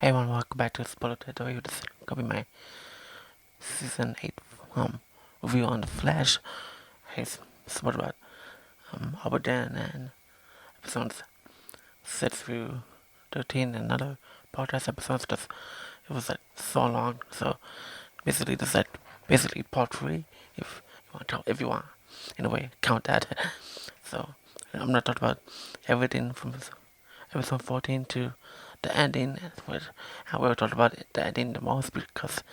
Hey everyone, welcome back to Spoiler Territory. This is gonna be my season 8 review on The Flash. Hey, it's about Albert Dan and episodes 6 through 13 and other podcast episodes because it was like so long. So basically, this is like basically part 3 if you want to, if you want, in a way, count that. So I'm not talking about everything from episode 14 to the ending, which I will talk about the ending the most because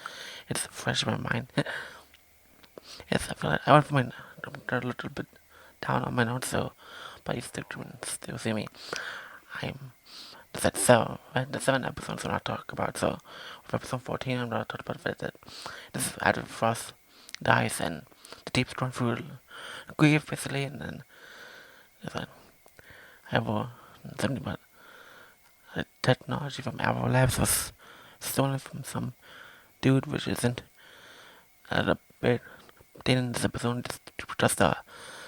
it's fresh in my mind. Yes, I feel like I went from a little bit down on my notes, so but you still see me. I'm that's seven, right? The 7 episodes I'm not talk about. So with episode 14, I'm not talking about that. This is after Frost dies and the team's going through grief basically, and then there's a, I have something about the technology from Arrow Labs was stolen from some dude, which isn't a bit. In this episode, just the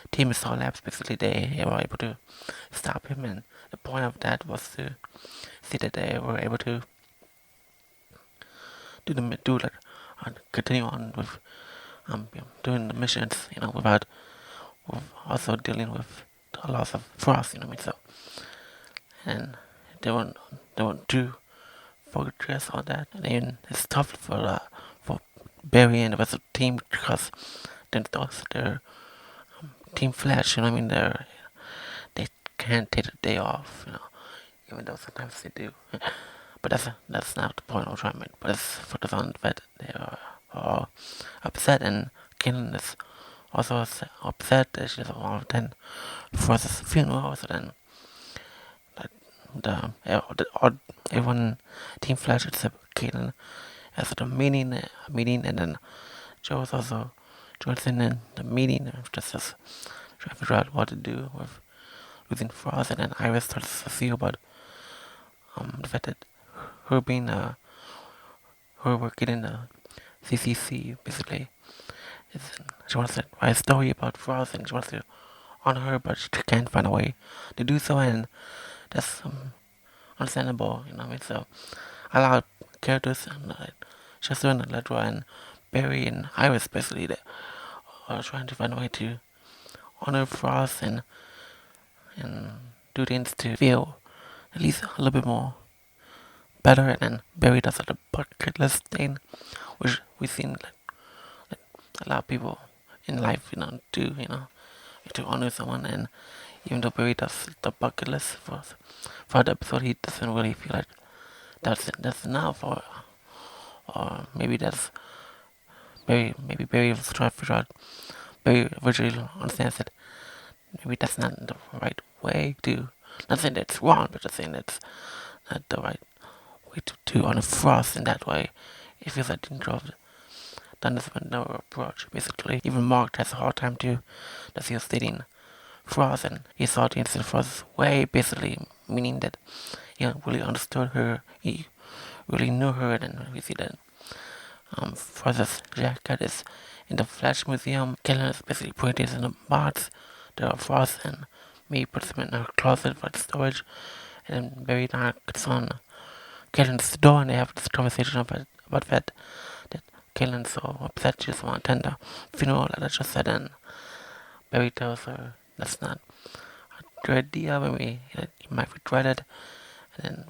team is all labs. Basically, they were able to stop him, and the point of that was to see that they were able to continue on with doing the missions, without also dealing with the loss of Frost, what I mean. So, and they weren't too focused on that. And then it's tough for Barry and the rest of the team because then their Team Flash, I mean, they can't take a day off, even though sometimes they do. But that's not the point I'm trying to make. But it's focused on the fact that they are upset, and Kanan is also upset that she doesn't want to attend Frost's funeral. So then, like, everyone, Team Flash except Kanan, has the meeting, and then Joe is also joins in the meeting, just as trying to figure out what to do with losing Frost, and then Iris starts to feel about the fact that her being her working in the CCC basically is, she wants to write a story about Frost and she wants to honor her, but she can't find a way to do so, and that's understandable, what I mean. So a lot of characters, Chester and Ledra and Barry and Iris basically, that are trying to find a way to honor Frost and do things to feel at least a little bit more better, and then Barry does like a bucket list thing, which we've seen like a lot of people in life, do, to honor someone. And even though Barry does the bucket list for the episode, he doesn't really feel like that's enough, or maybe that's maybe Barry was trying to figure out. Barry originally understands that maybe that's not the right way to. Not saying that's wrong, but just saying that's not the right way to honor Frost in that way. It feels like didn't drop done this with no approach. Basically, even Mark has a hard time too. That he was stating Frost, and he saw the incident Frost's way, basically meaning that he really understood her. He really knew her, and we see that Frost's jacket is in the Flash Museum. Kellen is basically putting things in the box. There are Frost and me puts them in her closet for storage, and then Barry knocks on Kellen's door, and they have this conversation about that Kellen's so upset she doesn't want to attend the funeral, like I just said, and Barry tells her that's not a good idea, maybe you might regret it, and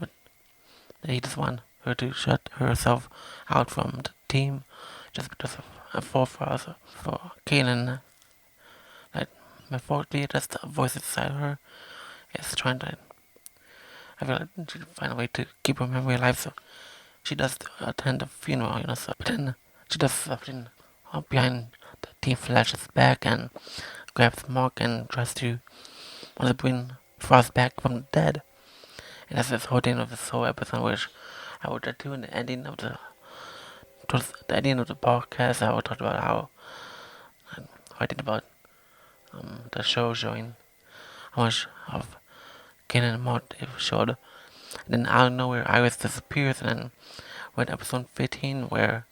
then he just wants her to shut herself out from the team just because of a for Kellen. Like, metaphorically, just the voice inside her is trying to. I feel like she find a way to keep her memory alive, so she does attend the funeral, so, but then she does something behind the Team Flash's back and grabs Mark and tries to want to bring Frost back from the dead. And that's this whole thing of this whole episode, which I will get to in the ending of towards the ending of the podcast. I will talk about how I think about the show showing how much of Kanan and Mark they showed. And then out of nowhere, Iris disappears, and then we're in episode 15 where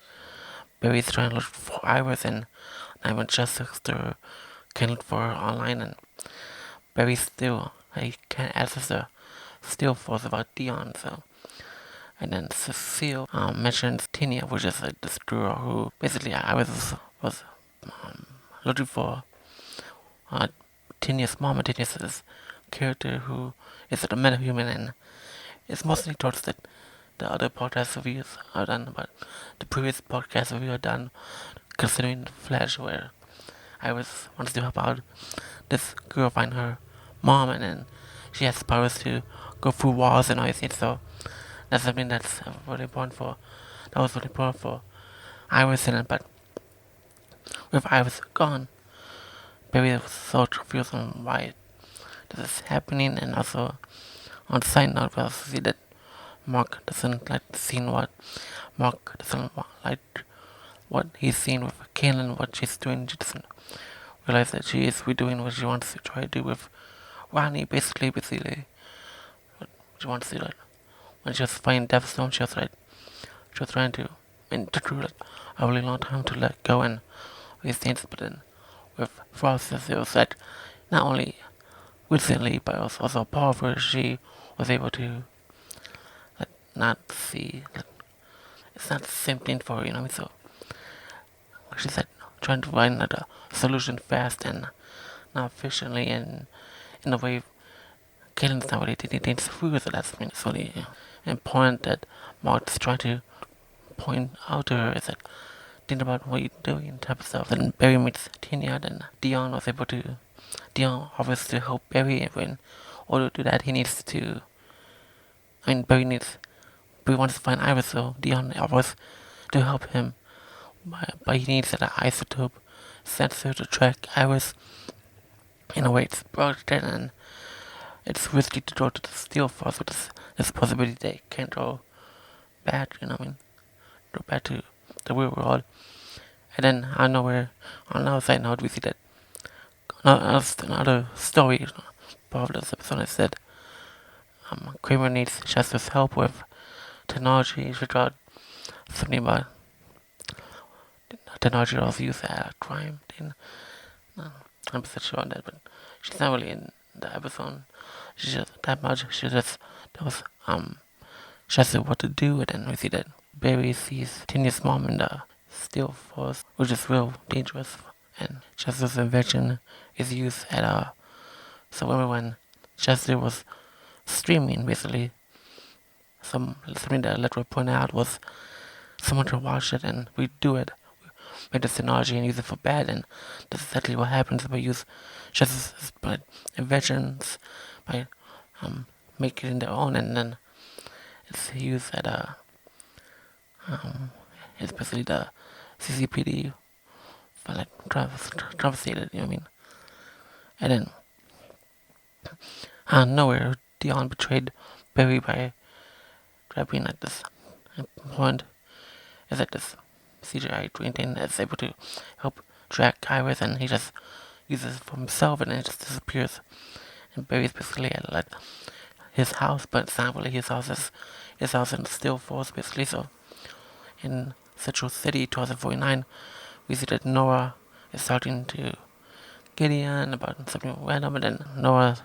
Barry's trying to look for Iris, and I'm just to can look for her online, and Barry still he can't access the still force about Dion, so And then Cecile mentions Tinia, which is this girl who basically I was looking for uh, Tinia's mom, and Tinia's this character who is a metahuman, and it's mostly towards the other podcast reviews I've done, but the previous podcast review I've done considering the Flash, where I wants to help out this girl find her mom, and then she has powers to go through walls and everything. So that's something that's really important for. That was really important for Iris in it, but with Iris gone, Barry was so confused on why this is happening, and also on the side note, we also see that Mark doesn't like seeing what Mark doesn't like what he's seeing with Kaylin, what she's doing. She doesn't realize that she is redoing what she wants to try to do with Ronnie. Basically, what she wants to do. Like, when she was fighting Deathstone, she was trying to, and it took her like a really long time to let go and these things. But then with Frost, it was like not only recently, but also powerful. She was able to like not see. Like, it's not the same thing for her, you know what I mean? So she's like trying to find like, a solution fast and not efficiently, and in a way Kaylin's not really taking things through. So that's it's really important that Mark's trying to point out to her is that think about what you're doing type of stuff. Then Barry meets Tinia, then Dion offers to help Barry, and when in order to do that he needs to Barry wants to find Iris, so Dion offers to help him, but he needs an isotope sensor to track Iris. In a way it's broken, and it's risky to go to the Steel Force with this possibility they can't go back, you know what I mean? Go back to the real world. And then out of nowhere, on another side note, we see that another story part of this episode is that Kramer needs Chester's help with technology. He figured out something about technology also used at a crime thing. I'm not sure on that, but she's not really in the episode. She's just that much. She just tells Chester what to do, and then we see that Barry sees Tinia's mom in the Steel Force, which is real dangerous. And Chester's invention is used at so remember when Chester was streaming, basically, something that Electro pointed out was someone to watch it and redo it, make this technology and use it for bad, and that's exactly what happens if we use Chester's inventions by making their own, and then it's used at it's basically the CCPD for like devastated, you know what I mean? And then out of nowhere, Dion betrayed Barry by grabbing like this point. Is that this CGI green thing that's able to help track Iris, and he just uses it for himself, and then it just disappears. And Barry's basically at like his house, but it's not really his house. It's his house in the Steel Force, basically. So in Central City 2049, we see that Nora is talking to Gideon about something random, and then Nora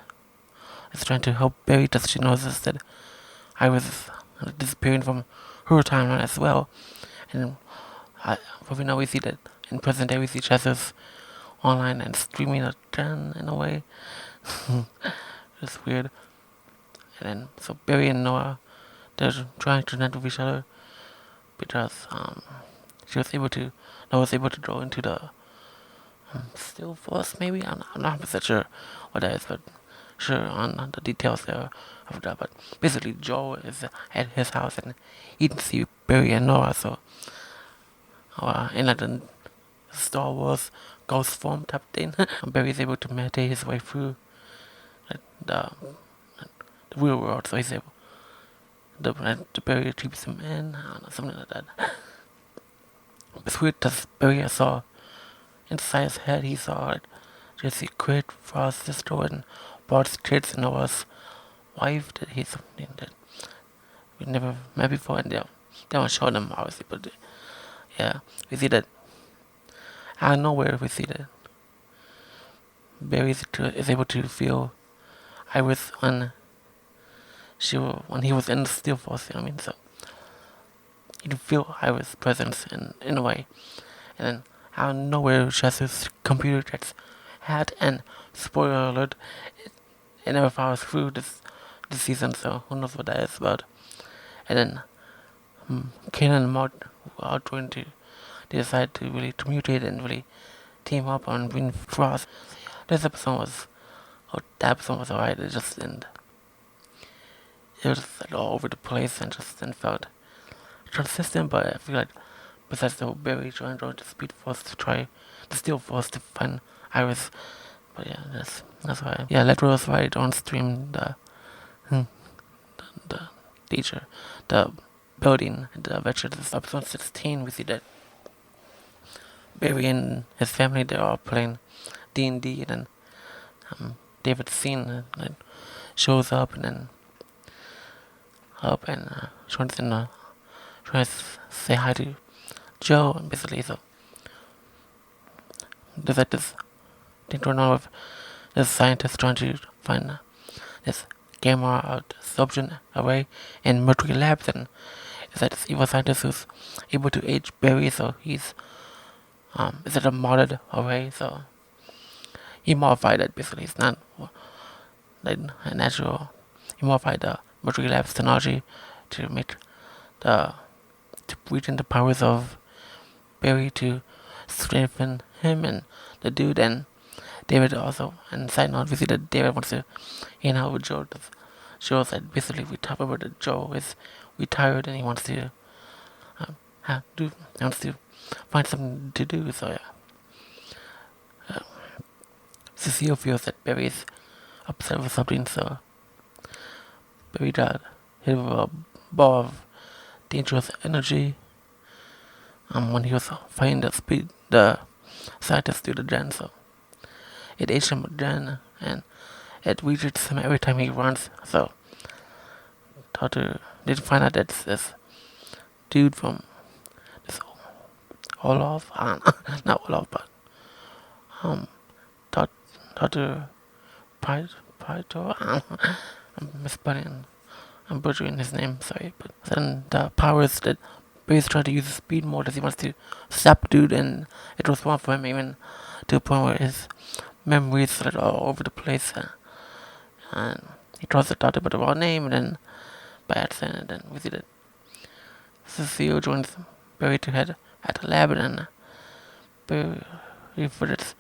is trying to help Barry because she notices that Iris is disappearing from her timeline as well. And what we know, we see that in present day we see Chester's online and streaming again in a way. It's weird. And then so Barry and Noah, they're trying to connect with each other because Noah was able to go into the Steel Force, maybe. I'm not sure what that is, but sure on the details there of that. But basically, Joe is at his house and he can see Barry and Noah. So in like the Star Wars ghost form type thing, Barry is able to meditate his way through like, the real world. So he's able the Barry keeps him in, I don't know, something like that. It's weird because Barry saw inside his head, he saw like Jesse quit Frost's sister and Bart's kids and Noah's wife. That he's something that we never met before, and they don't show them obviously, but yeah, we see that out of nowhere. We see that Barry is able to feel Iris when he was in the Steel Force. You know what I mean? So you can feel Iris' presence in a way. And then out of nowhere, she has this computer that's had, and spoiler alert, it never follows through this season, so who knows what that is about. And then Kanan and Maud are going to they decide to really to mutate and really team up on being Frost. This episode was, that episode was alright. It just didn't. It was like all over the place and just didn't felt consistent. But I feel like besides the whole Barry trying to Speed Force to try the Steel Force to find Iris. But yeah, that's why. Yeah, let Rose right on stream the teacher, the building, the adventure. This episode 16, we see that Barry and his family, they're all playing D&D, and then David Scene shows up and then tries to say hi to Joe, and basically so there's like this thing going on with this scientist trying to find this gamma absorption array in Mercury Labs, and it's like this evil scientist who's able to age Barry, so he's it's like a modded array, so he modified it basically. It's not like a natural. He modified the Mercury Labs technology to make to reach into the powers of Barry to strengthen him and the dude, and David also. And side note, we see that David wants to hang out with Joe. That shows that basically we talk about that Joe is retired and he wants to find something to do. So yeah, Cecile feels that Barry is upset with something, so Barry got hit with a ball of dangerous energy when he was fighting the scientist through the gen, so it aged him again, and it reaches him every time he runs. So Doctor did find out that this dude from this Olaf, not Olaf, but Doctor Pyto, I'm misspelling, I'm butchering his name, sorry, but then the powers that Barry's trying to use the speed mode as he wants to stop the dude, and it was one for him even to the point where his memories are all over the place, and he tries to talk about the wrong name, and then by accident, and then we see that Cecile joins Barry to head at the lab, and Barry forgets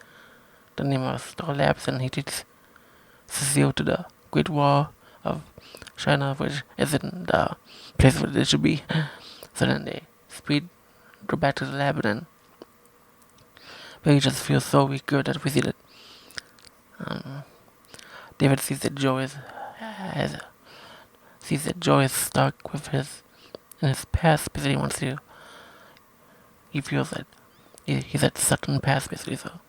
the name of Star Labs, and he teaches Cecile to the Great Wall of China, which isn't the place where they should be. So then they go back to the lab, and then Barry just feels so weak that we see that David sees that Joe is stuck with in his past, because he feels that he's at certain past, basically. So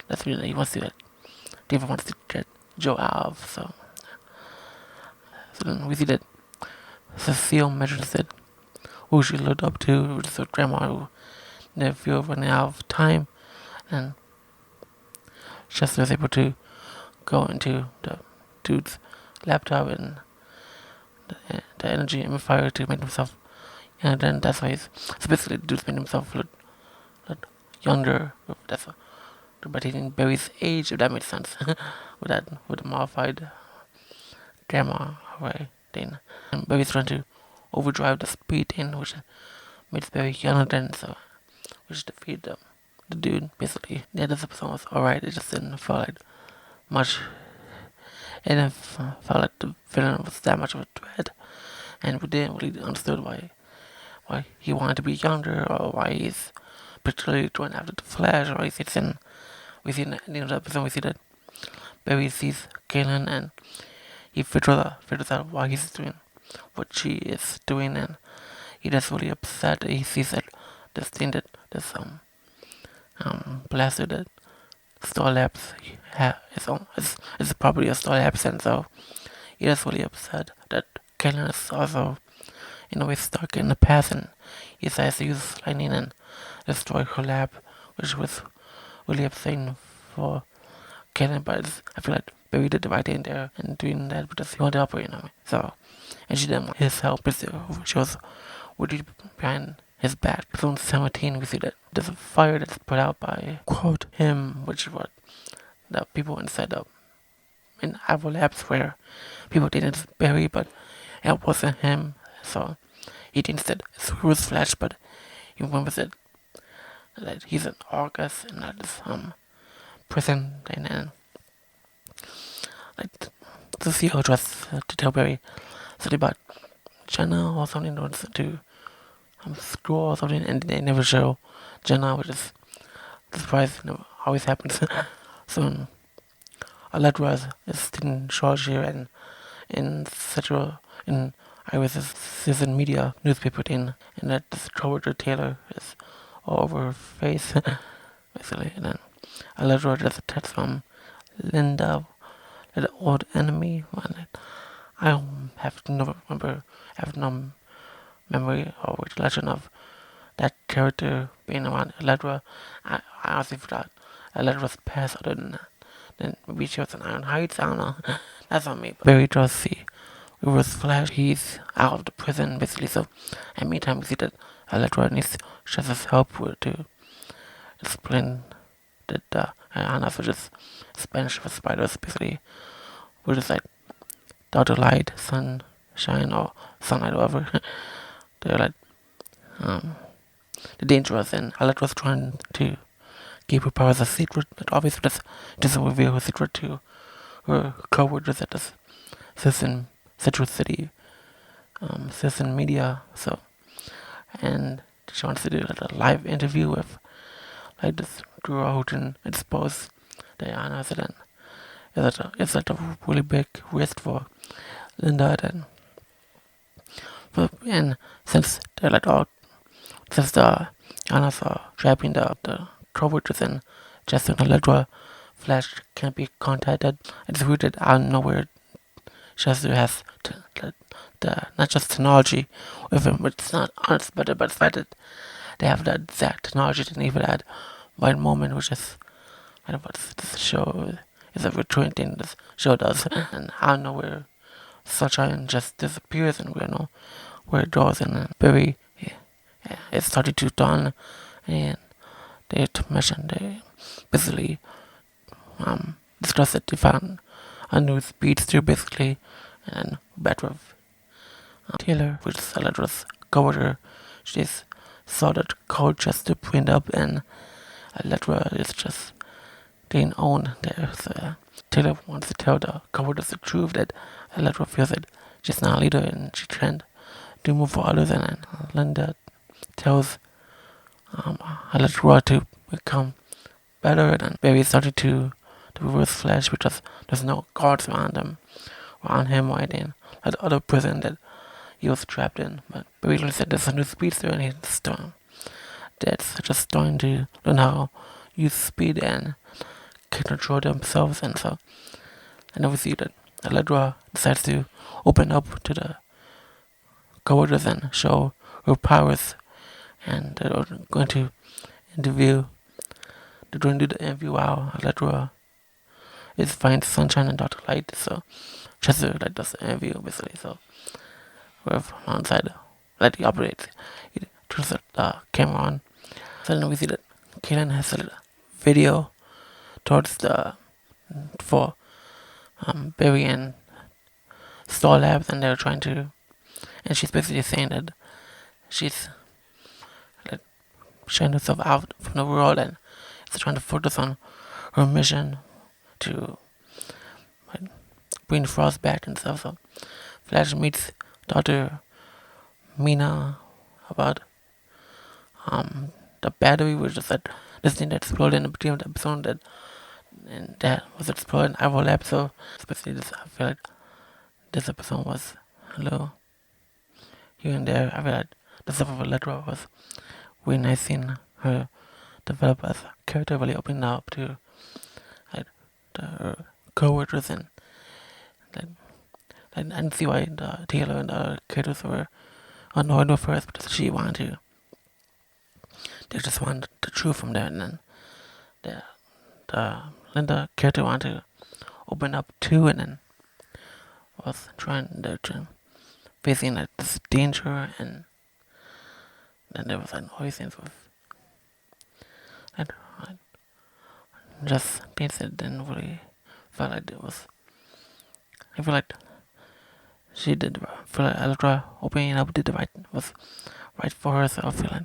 that's really he wants to David wants to get Joe out of. So then we see that Cecile mentions that who she looked up to, which is her grandma, who never feel running out of time, and Chester is able to go into the dude's laptop and the energy amplifier to make himself, and then that's why so basically the dude's made himself look younger. That's by taking Barry's age, if that makes sense, with the modified gamma array thing. And Barry's trying to overdrive the speed thing, which makes Barry younger than, so which defeat the dude basically. Yeah, this episode was alright. It just didn't feel like much. It didn't feel like the villain was that much of a threat, and we didn't really understood why he wanted to be younger, or why he's particularly going after the Flash, or he's in. We see in the ending of the episode, we see that Barry sees Kaylin, and he figures out why he's doing what she is doing, and he gets really upset. He sees that this thing that this blaster that Star Labs is probably a Star Labs, and so he gets really upset that Kaylin is also in a way stuck in the past, and he decides to use lightning and destroy her lab, which was really upsetting for Kaylin, but I feel like Barry did the right thing there and doing that because he wanted to help her, So, and she didn't want his help, but she was which is behind his back. Zone 17, we see that there's a fire that's put out by, quote, him, which is what the people inside of in our labs where people didn't bury, but it wasn't him, so he thinks that it's Bruce Flash, but he remembers that he's an August and not this prison, and then like the CEO tries to tell Barry something about Jenna or something, or to scroll or something, and they never show Jenna, which is the surprise. Always happens. So Allegra is in charge here, and in Central, in Iris's Citizen Media newspaper thing, and that this coworker Taylor is all over her face, basically. And then Allegra just attacks from Linda, the old enemy. And I have no memory or recollection of that character being around Allegra. I honestly forgot Allegra's past, other than maybe she was in Iron Heights. I don't know. That's on me. But Barry does see Reverse Flash. He's out of the prison, basically. So, and meantime, we see that Allegra needs Shaz's help to explain that Anna for just Spanish for spiders, basically, which is like Dr. Light, Sunshine, or Sunlight, or whatever. They're like the dangerous, and Allegra's trying to keep her powers a secret, but obviously doesn't reveal her secret to her co-workers at this Citizen Central City Citizen Media. So, and she wants to do like a live interview with like this girl who can expose Diana. So then it's like a really big risk for Linda. And since they're like all, since the Anna's trapping the co-workers and Jessica and Allegra, Flash can't be contacted. It's weird that out of nowhere Chester has the not just technology with him, but it's not unexpected, but the fact that they have that technology to even at one moment, which is, I don't know what this show is, a recurring thing this show does. And out of nowhere, Sunshine just disappears, and we don't know where it goes. And Barry, it's starting to dawn, and they mentioned they basically discussed that they found a new speedster, basically, and back with Taylor, which is Allegra's coworker. She saw that code just to print up, and Allegra is just getting owned there. So Taylor wants to tell the coworkers the truth that Allegra feels that she's not a leader and she can't do more for others, and then Linda tells Allegra to become better, and Barry started to reverse Flash because there's no guards around him or anything like the other prison that he was trapped in. But Barry said there's a new speedster, and he's that's just starting to learn how to use speed and can control themselves. And then we see that Allegra decides to open up to the coworkers and show her powers, and they're going to interview. They're going to do the interview while Allegra is finding Sunshine and Dr. Light. So Chester like does the interview, basically. So we're alongside like he operates. He turns the camera on. So then we see that Kaylin has a video towards for Barry and Star Labs, and they're trying to, and she's basically saying that she's like shutting herself out from the world and is trying to focus on her mission to like bring Frost back and stuff. So Flash meets Dr. Mina about the battery, which is that this thing that exploded in the beginning of the episode, that was exploded in our lab. So especially this, I feel like this episode was a little here and there. I feel like the stuff of Allegra was really nice seeing her develop as a character, really opening up to like her co-workers, and like I didn't see why the Taylor and the characters were annoyed with her, because she wanted to. They just wanted the truth from there, and then the Linda character wanted to open up too, and then was trying to facing like this danger, and then there was all these things with that just things that didn't really felt like it was. I feel like she did feel like Electra opening up did the right was right for her. So I feel like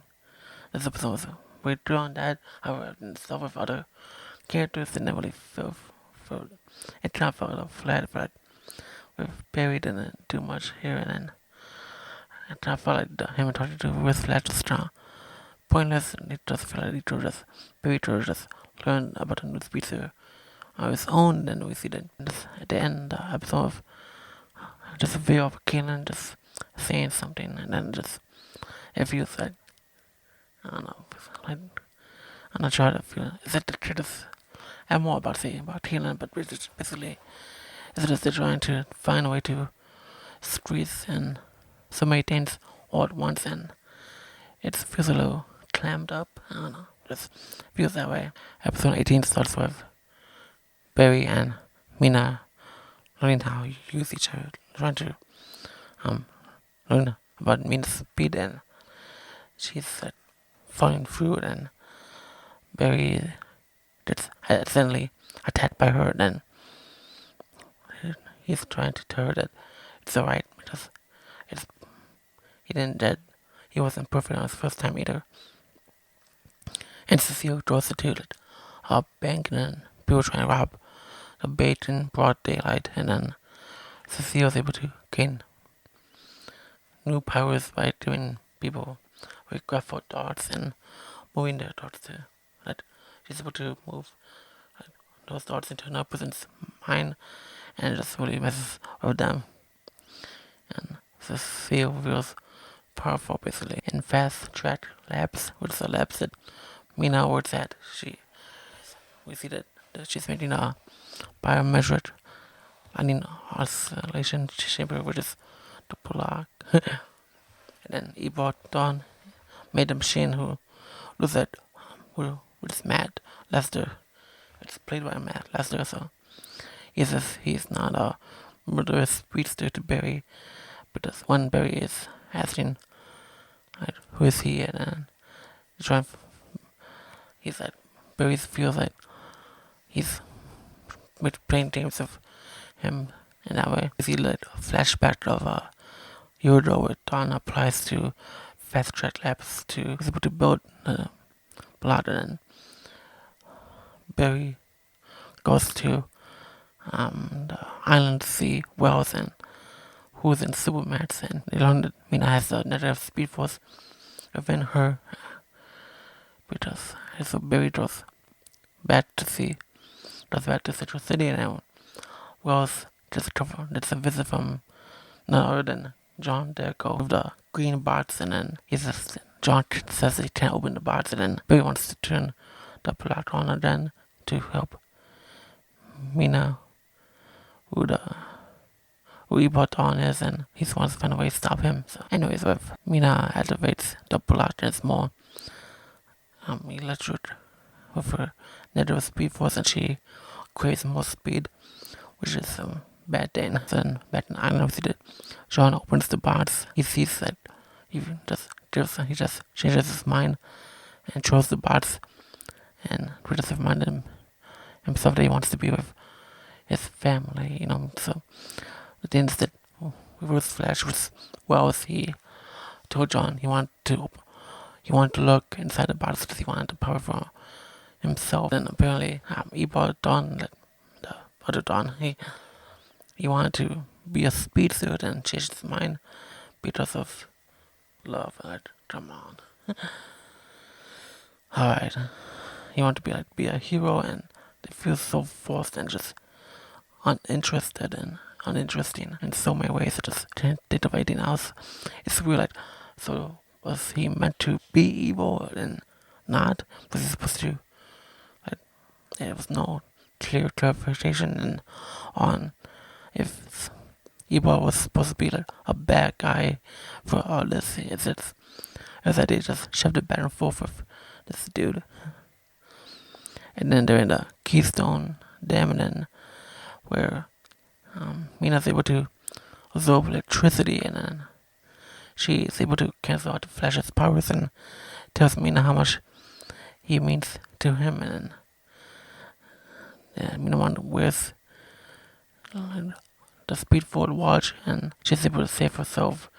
this episode was way through on that. However, stuff with other characters that never really felt it kind of felt a little flat. But with Barry didn't do much here, and then I kind of felt like him talking to with Flash was strong. Pointless, and it just felt like he could just Barry could just learn about a new speedster on his own. Then we see that just at the end the episode of just a video of Kaylin just saying something, and then just it feels like I don't know, like I'm not sure how to feel. Is that the critics have more about saying about Kaylin, but basically is it just they're trying to find a way to squeeze in so many things all at once, and it feels a little clammed up. I don't know, just feels that way. Episode 18 starts with Barry and Mina learning how to use each other, trying to learn about Mina's speed, and she's falling through it, and Barry gets accidentally attacked by her. Then he's trying to tell her that it's alright because he didn't dead. He wasn't perfect on his first time either. And Cecile draws the to a bank, and then people trying to rob the bank in broad daylight, and then Cecile was able to gain new powers by giving people with graphic darts and moving their darts to that she's able to move those darts into another person's mind, and it just really messes with them. And Cecile feels powerful basically in fast track labs, which is the labs that Mina works at. We see that she's making a biometric oscillation chamber, which is the plug. And then Ebot Dawn made a machine who looks at which is Matt Lester. It's played by Matt Lester, so he says he's not a murderous speedster to Barry, because when Barry is asking who is he, and then he's like Barry feels like he's playing games of him in that way. We see like a flashback of Euro where Dawn applies to fast track labs to be able to build the blood, and Barry goes to the island to see Wells and who's in Supermax, and they learn that Mina has a negative speed force within her, because so Barry goes back to Central City, and Wells gets a visit from none other than John Derrico with the green box, and then John says he can't open the box, and then Barry wants to turn the plot on again to help Mina, who Ebot on is, and he wants to find a way to stop him. So anyways, with Mina activates the plot, and it's more electric with her negative speed force, and she creates more speed, which is a bad thing. Then back in Ireland, we see that John opens the box. He sees that he just changes his mind and throws the box, and just reminded himself that he wants to be with his family, So the things that Reverse Flash was Wells, he told John he wanted to look inside the box because he wanted the power for himself. And apparently, Ebot Dawn, the other Dawn, he wanted to be a speedster and changed his mind because of love. Come on. Alright. He wanted to be a hero, and it feels so forced and just uninteresting in so many ways. I just can't think of anything else. It's weird, so was he meant to be evil and not? Was he supposed to, there was no clear clarification on if Ebot was supposed to be a bad guy for all this. Is that they just shoved it back and forth with this dude? And then they're in the Keystone Dam, and then where Mina's able to absorb electricity, and then she is able to cancel out the Flash's powers and tells Mina how much he means to him, and Mina wears the speedboat watch, and she's able to save herself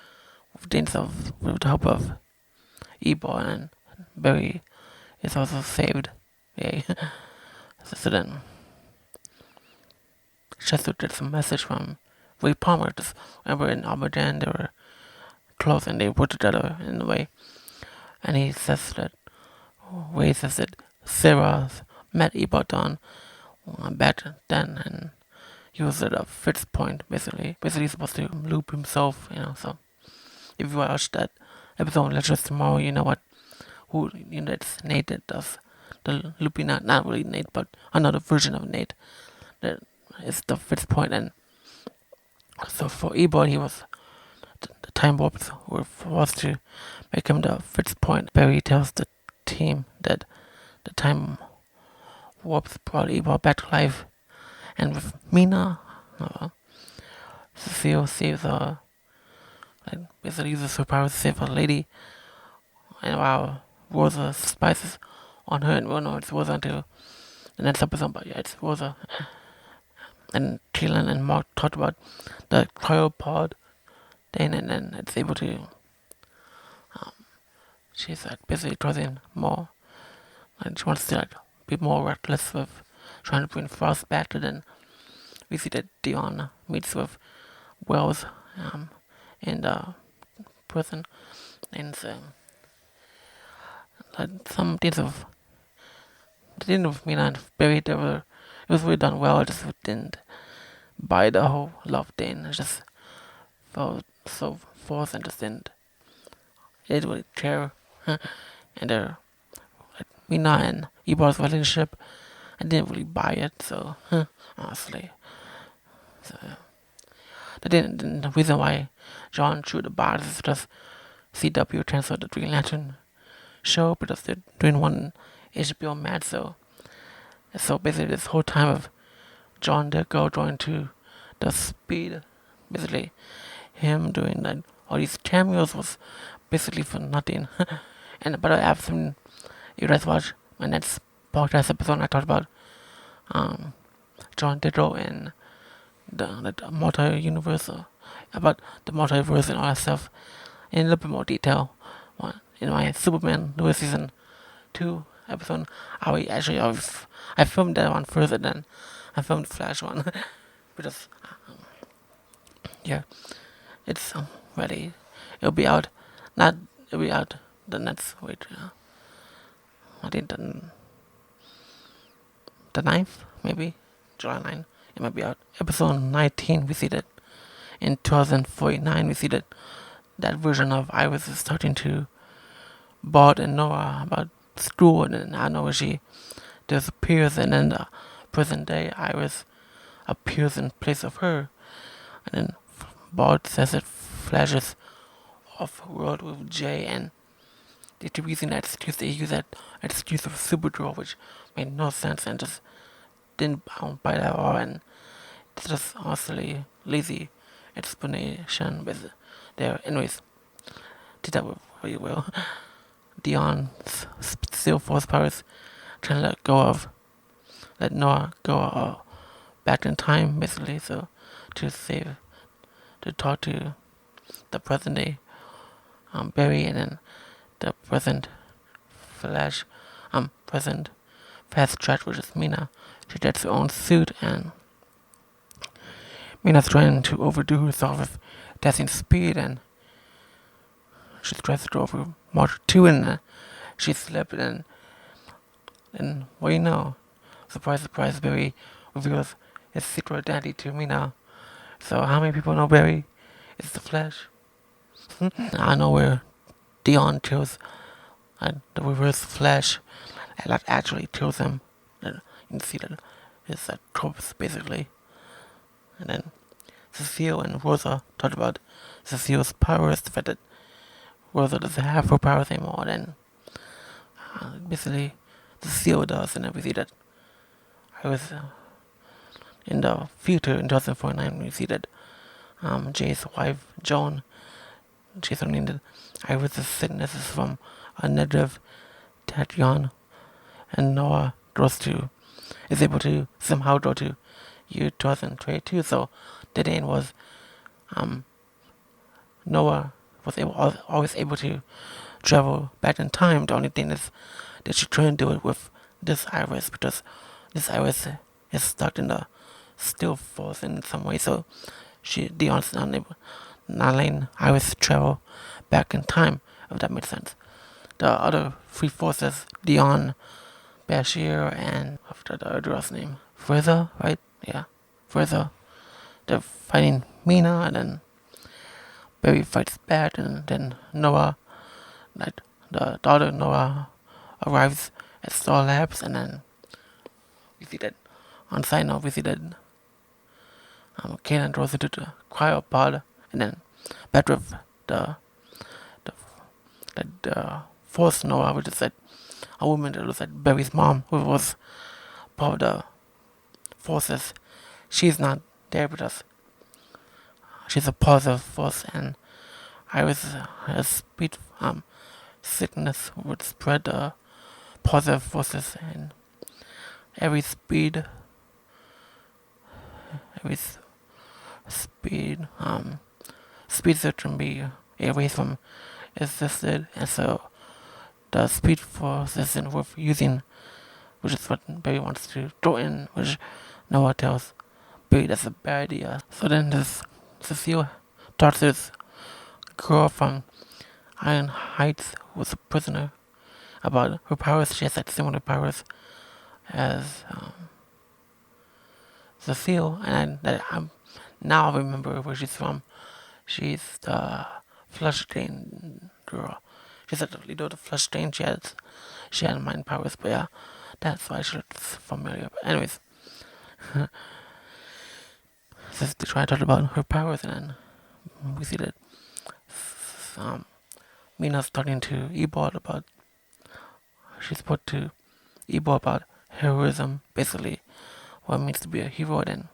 with the help of Ebon, and Barry is also saved. Yay. So then Chester gets a message from Ray Palmer. Just remember in Armageddon they were close and they worked together in a way. And he says that Ray says that Sarah met Ebon back then, and he was at a fixed point basically. Basically he's supposed to loop himself, so if you watch that episode of Legends tomorrow, you know it's Nate that does the looping, not really Nate, but another version of Nate that is the fixed point. And so for Ebon, he was the time warps were forced to make him the fixed point. Barry tells the team that the time warps brought Ebon back to life, and with Mina, Cecile saves her, basically uses her powers to save a lady, and while Rosa spices on her, and we'll know it's Rosa until the next episode, but yeah, it's Rosa. And Keelan and Mark talked about the cryopod thing, and then it's able to, she's basically causing more, she wants to be more reckless with trying to bring Frost back, and then we see that Dion meets with Wells in the prison, and some things of the thing with Mina and Barry, it was really done well. I just didn't buy the whole love thing. It just felt so forced and just didn't really care. And Mina and Ebon's relationship, I didn't really buy it. So honestly, the reason why John threw the bars is because CW transferred the Green Lantern show because they're doing one HBO match. So basically this whole time of John Deco going to the Speed, basically him doing all these cameos was basically for nothing. But I have some, you guys watch my next podcast episode, I talked about John Deco and the multi-universe, about the multiverse and all that stuff in a little bit more detail in my Superman Lewis season 2 episode. I filmed that one first, and then I filmed the Flash one because yeah, it's ready. It'll be out the next week. I think the 9th, maybe July 9th. It might be out. Episode 19, we see that in 2049, we see that version of Iris is starting to bond and Nora about school, and then I know where she disappears, and then the present day Iris appears in place of her, and then Bart says it flashes off world with Jay, and they keep using that excuse. They use that excuse of Supergirl, which made no sense and just didn't buy that at all, and it's just honestly lazy explanation with there. Anyways, did that really well. Dion's still force powers trying to let Noah go back in time, basically, so to talk to the present day Barry, and then the present Flash, present Fast Track, which is Mina. She gets her own suit, and Mina's trying to overdo herself with testing speed, and she tries to go over Mark 2, and she slipped, and what do you know? Surprise, surprise, Barry reveals his secret identity to Mina. So how many people know Barry is the Flash? I know where Dion kills the reverse Flash, and that actually kills him. And you can see that it's a corpse, basically. And then Cecile and Rosa talked about Cecile's powers, the fact that Rosa doesn't have her powers anymore, then basically Cecile does, and then we see that I was in the future in 2049, we see that Jay's wife Joan she's learning that Iris' sickness is from a negative tachyon, and Noah is able to somehow go to year 2022. So the day was Noah was always able to travel back in time. The only thing is that she couldn't do it with this Iris because this Iris is stuck in the still force in some way. So Dion's not letting Iris travel back in time, if that makes sense. The other three forces, Dion, Bashir, and after the girl's name, Frieza, right? Yeah, Frieza. They're fighting Mina, and then Barry fights back, and then Noah, like the daughter Noah, arrives at Star Labs, and then we see that on side note we see that Kanan goes into the cryopod, and then back with the Force Noah, which is like a woman that looks like Barry's mom, who was part of the forces. She's not there because she's a positive force, and Iris has speed sickness would spread the positive forces, and every speed speedster can be erased from existed, and so the speed force isn't worth using, which is what Barry wants to throw in, which Noah tells Barry that's a bad idea. So then this Cecile talks to this girl from Iron Heights, who was a prisoner, about her powers. She has like similar powers as Cecile, and now I remember where she's from. She's the flush drain girl. She's at the leader of the flush drain. She had mind powers, but yeah, that's why she looks familiar. But anyways, they try to talk about her powers, and then we see that Mina's talking to Ebot about she's put to Ebot about heroism, basically what it means to be a hero. Then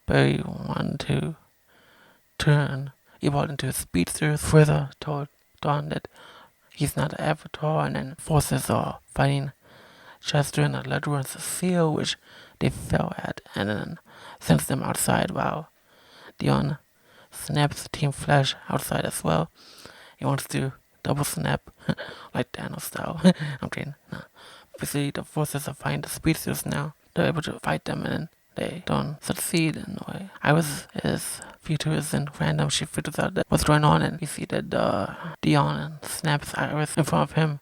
Barry wanted to turn Ebot into a speedster. Further told Dawn that he's not an avatar, and then forces are fighting Chester and Ledger and Cecile, which they fell at, and then sends them outside while Dion snaps Team Flash outside as well. He wants to double snap, like Thanos style. I'm kidding. Nah. Basically, the forces are fighting the speedsters now. They're able to fight them, and then they don't succeed in a way. His future isn't random. She figures out what's going on, and we see that Dion snaps Iris in front of him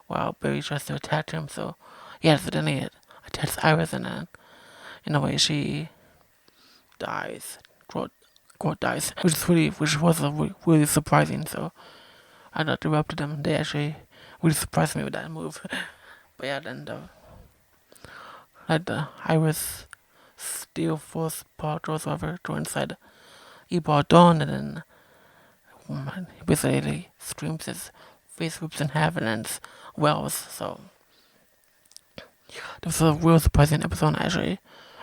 while Barry tries to attack him. So he accidentally attacks Iris, and then in a way she dies. Groot dies, which was really surprising. So I interrupted them. They actually really surprised me with that move. But yeah, then the Iris Steel Force part or whatever go inside Ebot Dawn, and then he basically screams his face rips in half and then wells. So this was a real surprising episode. I actually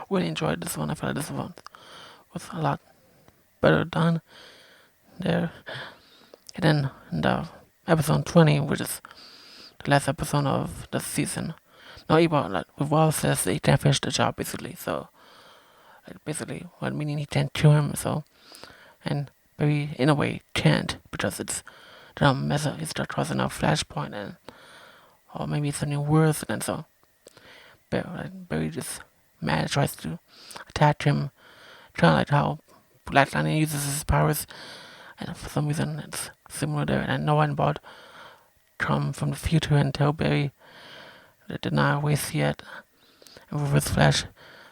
really enjoyed this one. I feel like this one was a lot better done there. And then in the episode 20, which is the last episode of the season, no, Ebot, like, with Wall says that he can't finish the job, basically. So basically what meaning he can't kill him. So and Barry in a way can't, because it's the method is just crossing a flashpoint, and or maybe something worse. And so Barry just mad, tries to attack him, kind of like how Black Lightning uses his powers, and for some reason it's similar there. And no one but come from the future and tell Barry that they're not waste yet. And Reverse Flash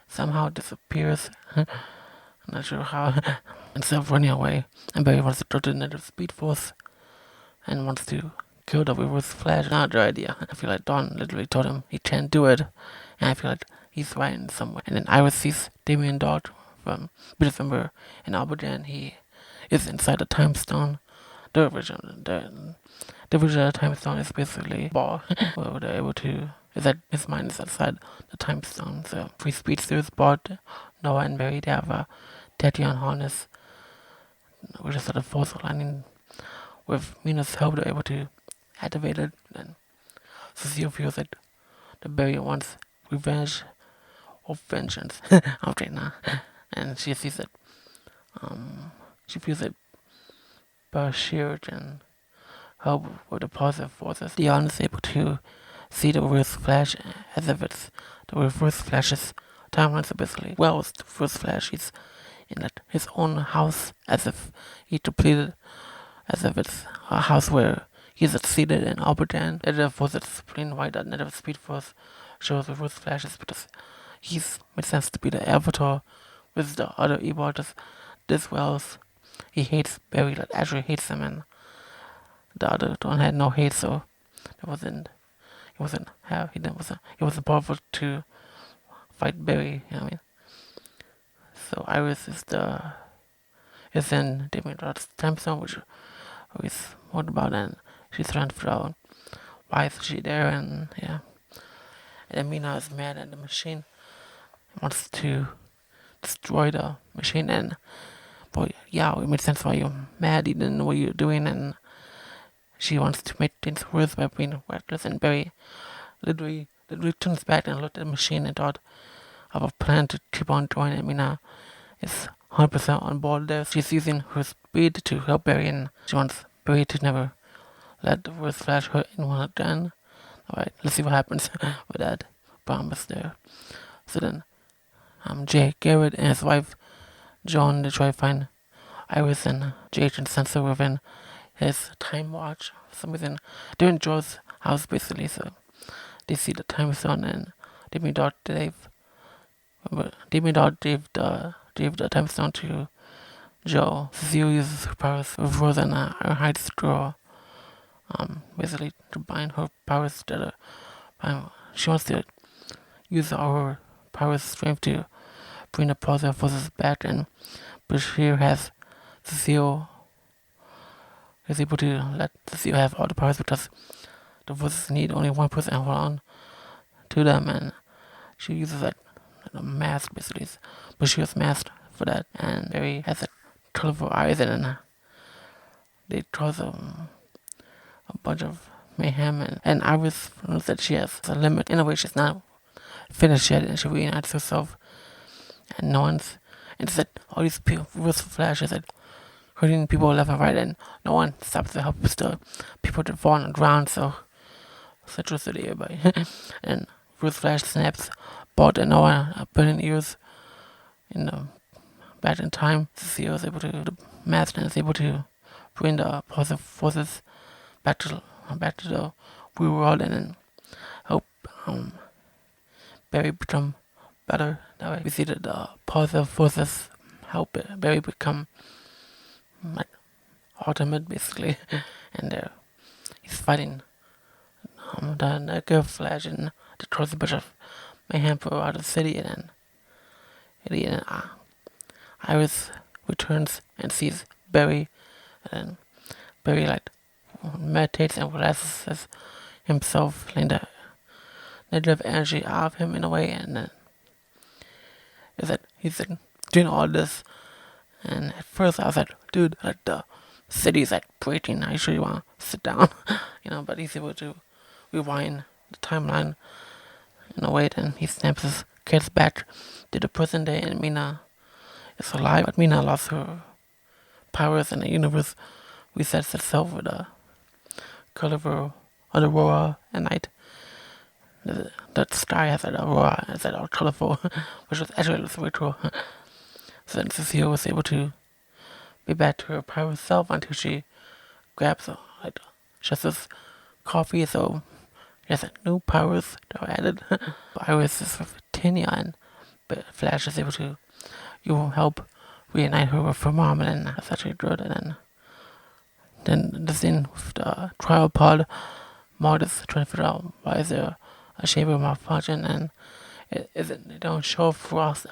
somehow disappears. I'm not sure how. Instead of running away, and Barry wants to go to the negative speed force and wants to kill the Reverse Flash. Not a good idea. I feel like Dawn literally told him he can't do it, and I feel like he's right in some way. And then Iris sees Damien Dodd from December in Albertan. He is inside the Time Stone. The original Time Stone is basically a ball where they're able to. Is that his mind is outside the Time Stone. So three speedsters, Bot, Noah, and Barry, they have a Tachyon harness, which is sort of force aligning with Mina's help, they're able to activate it, and Cecile feels that the Barry wants revenge or vengeance. I'm trying now. And she sees that she feels that Bashir and help with the positive forces. Dion is able to see the reverse flash as if it's the reverse flash's timeline. So basically, well, it's the first flash. He's in his own house as if he depleted, as if it's a house where he's succeeded in Albertan. It was explained why that negative speed force shows reverse flashes, because he's made sense to be the avatar with the other evil artists. This Wells, he hates Barry, that actually hates him, and the other one had no hate, so it wasn't he wasn't powerful to fight Barry, you know what I mean? So Iris is in Damien Rod's time zone, which is more about, and she's trying to figure out why is she there, and yeah. And Mina is mad at the machine, wants to destroy the machine, and boy, yeah, it makes sense why you're mad, you didn't know what you're doing, and she wants to make things worse by being reckless, and Barry literally turns back and looked at the machine and thought of a plan to keep on joining. Mina is 100% on board there. She's using her speed to help Barry, and she wants Barry to never let the reverse flash hurt anyone again. Alright, let's see what happens with that promise there. So then, Jay Garrett and his wife John, they try to find Iris and Jade and Sensor within his time watch. For some reason, they're in Joe's house basically, so they see the time zone, and Demi Dot gave the time zone to Joe. Cecile uses her powers with Rose and Ironhide's draw. Basically to bind her powers together. She wants to use all her powers strength to bring the positive forces back, and Bashir has Cecile is able to let Cecile have all the powers, because the forces need only one person to hold on to them, and she uses a mask basically. Bashir's mask for that, and Barry has a colorful eyes, and then they cause a bunch of mayhem, and Iris knows that she has a limit. In a way, she's not finished yet, and she reunites herself, and no one's. And it's that all these reverse flashes that hurting people left and right, and no one stops to help the people that fall on the ground. So Central City, everybody. And reverse flash snaps both and Noah burning ears in the back in time. Cecile is able to the master is able to bring the positive forces back to the real world, and then help Barry become better. That way we see that the positive forces help Barry become like ultimate basically. And he's fighting the negative flash, and to cause a bunch of mayhem for out of the city, and then Iris returns and sees Barry, and then Barry like meditates and relaxes himself, letting the negative energy out of him in a way, and then is that he's like doing all this, and at first I was like, dude, like the city's like breaking, I sure you wanna sit down, but he's able to rewind the timeline in a way, then he snaps his kids back to the present day, and Mina is alive, but Mina lost her powers, and the universe resets itself with a colorful aurora at night. The sky has that aurora, it's that all colorful, which was actually very cool. So then Cecile was able to be back to her power self until she grabs just this coffee, so she has new powers that were added. But Iris is with Tanya, and Flash is able to help reunite her with her mom, and that's actually good. And then the scene with the trial pod, Maud is trying to figure out why is there a shaper malfunction, and they don't show Frost,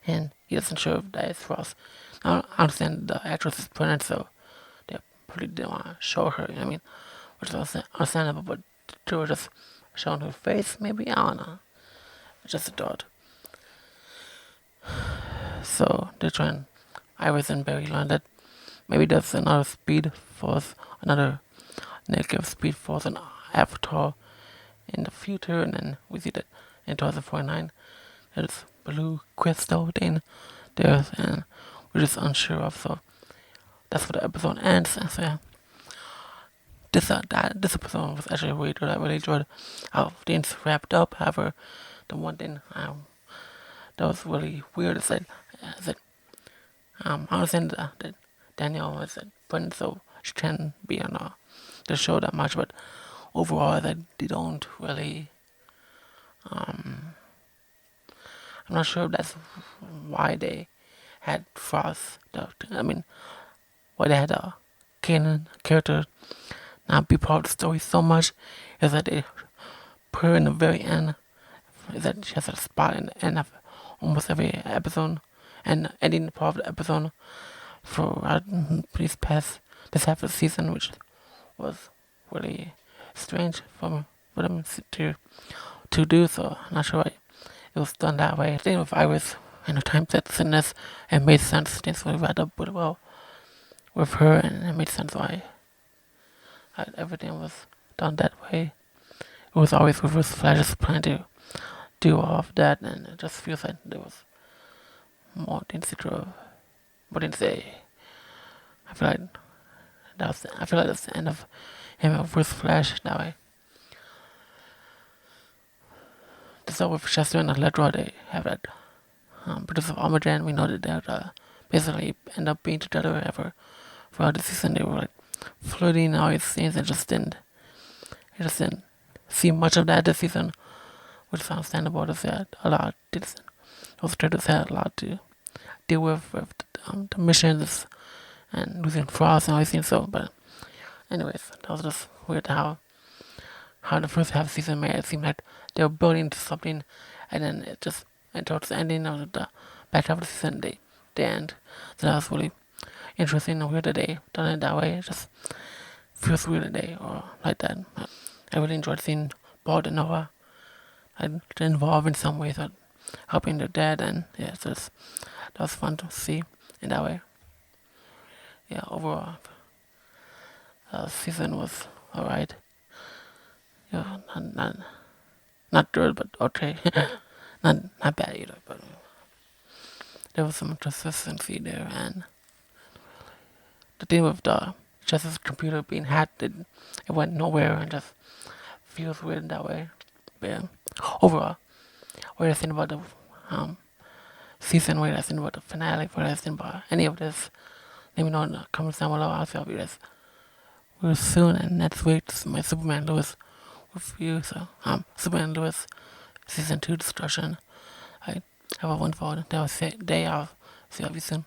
and he doesn't show if that is Frost. I understand the actress is pregnant, so they probably didn't want to show her, you know what I mean? Which is understandable, but they were just showing her face, maybe? I don't know. Just a thought. So they're trying. Iris and Barry learned that maybe there's another Speed Force, another negative Speed Force and Avatar in the future, and then we see that in 2049 there's blue crystal thing there, and we're just unsure of. So that's where the episode ends. And so yeah, this episode was actually really good. I really enjoyed how things wrapped up. However, the one thing that was really weird is that I understand that Daniel was putting so she can't be on the show that much, but overall that they don't really. I'm not sure if that's why they had Frost. I mean, why they had a Kanan character not be part of the story so much is that they put her in the very end. Is that she has a spot in the end of almost every episode, and ending part of the episode for this half of the season, which was really strange for them to do. So I'm not sure why it was done that way. I think with Iris and the time sets in this, it made sense. Things were wrapped up really well with her, and it made sense why everything was done that way. It was always Reverse Flash's plan to do all of that, and it just feels like there was more things to do. But in say, I feel like that's the end of him and Reverse Flash that way. So with Chester and Electra, they have that because of Armageddon, we know that they basically end up being together ever throughout the season. They were like flirting all these scenes and just didn't see much of that this season, which is understandable. They had a lot. Those characters had a lot to deal with the missions and losing Frost and all these things. So, but anyways, that was just weird how the first half of the season made it seem like they were building to something, and then towards the ending of the back half of the season, they end. So that was really interesting and weird that they done it that way. It just feels weird that they or like that. I really enjoyed seeing Bald and Noah involved in some ways, helping their dad, and yeah, so that was fun to see in that way. Yeah, overall, season was alright. Yeah, not good, but okay. not bad either, but there was some consistency there, and the thing with the Justice computer being hacked, it went nowhere and just feels weird in that way. But yeah, overall, what do you think about the season? What do you think about the finale? What do you think about any of this? Let me know in the comments down below. I'll see you guys soon, and next week is my Superman Lewis review. So Superman Lewis season 2 discussion. I have a wonderful day. I'll see you soon.